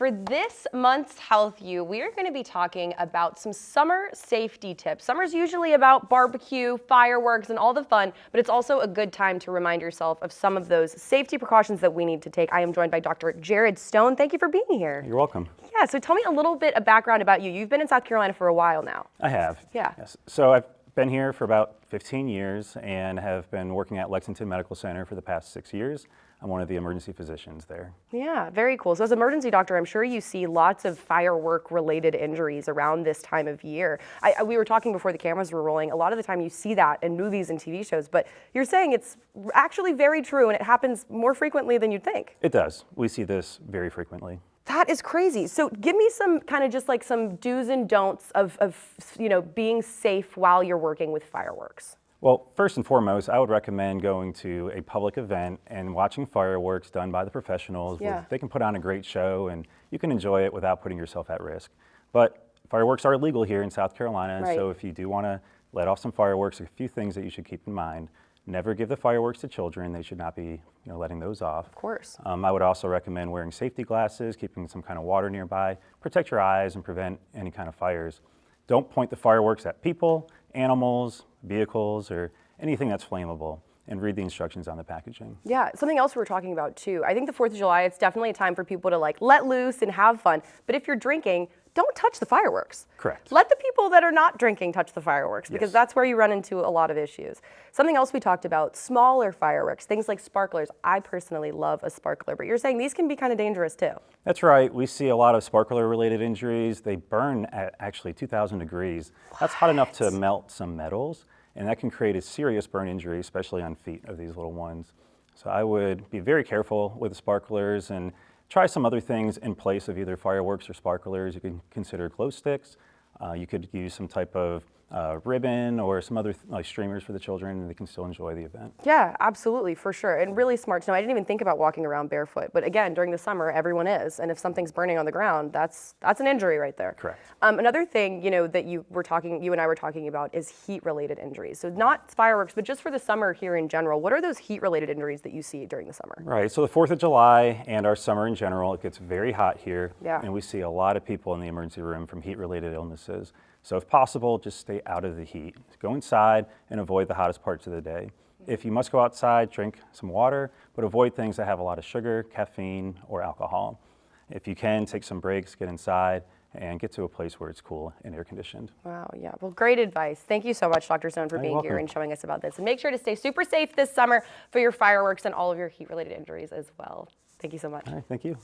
for this month's Health U, we are going to be talking about some summer safety tips. Summer's usually about barbecue, fireworks, and all the fun, but it's also a good time to remind yourself of some of those safety precautions that we need to take. I am joined by Dr. Jared Stone. Thank you for being here. You're welcome. Yeah, so tell me a little bit of background about you. You've been in South Carolina for a while now. I have. Yeah. Yes. So I've been here for about 15 years and have been working at Lexington Medical Center for the past 6 years. I'm one of the emergency physicians there. Yeah, very cool. So as an emergency doctor, I'm sure you see lots of firework-related injuries around this time of year. We were talking before the cameras were rolling. A lot of the time you see that in movies and TV shows, but you're saying it's actually very true and it happens more frequently than you'd think. It does. We see this very frequently. That is crazy. So give me some kind of just like some do's and don'ts of being safe while you're working with fireworks. Well, first and foremost, I would recommend going to a public event and watching fireworks done by the professionals. Yeah. They can put on a great show and you can enjoy it without putting yourself at risk. But fireworks are illegal here in South Carolina, Right. so if you do want to let off some fireworks, a few things that you should keep in mind. Never give the fireworks to children. They should not be letting those off. Of course. I would also recommend wearing safety glasses, keeping some kind of water nearby, protect your eyes and prevent any kind of fires. Don't point the fireworks at people, animals, vehicles, or anything that's flammable, and read the instructions on the packaging. Yeah, something else we were talking about too. I think the 4th of July, it's definitely a time for people to like let loose and have fun. But if you're drinking, don't touch the fireworks. Correct. Let the people that are not drinking touch the fireworks because Yes. that's where you run into a lot of issues. Something else we talked about, smaller fireworks, things like sparklers. I personally love a sparkler, but you're saying these can be kind of dangerous too. That's right. We see a lot of sparkler-related injuries. They burn at actually 2,000 degrees. That's hot enough to melt some metals, and that can create a serious burn injury, especially on feet of these little ones. So I would be very careful with the sparklers and try some other things in place of either fireworks or sparklers. You can consider glow sticks. You could use some type of ribbon or some other like streamers for the children, and they can still enjoy the event. Yeah, absolutely, for sure. And really smart to know. I didn't even think about walking around barefoot, but again, during the summer, everyone is. And if something's burning on the ground, that's an injury right there. Correct. Another thing, that you and I were talking about is heat-related injuries. So not fireworks, but just for the summer here in general, what are those heat-related injuries that you see during the summer? Right, so the 4th of July and our summer in general, it gets very hot here. Yeah. And we see a lot of people in the emergency room from heat-related illnesses. So if possible, just stay out of the heat. Go inside and avoid the hottest parts of the day. If you must go outside, drink some water, but avoid things that have a lot of sugar, caffeine, or alcohol. If you can, take some breaks, get inside, and get to a place where it's cool and air-conditioned. Wow, yeah. Well, great advice. Thank you so much, Dr. Stone, for being welcome. here and showing us about this. And make sure to stay super safe this summer for your fireworks and all of your heat-related injuries as well. Thank you so much. All right, thank you.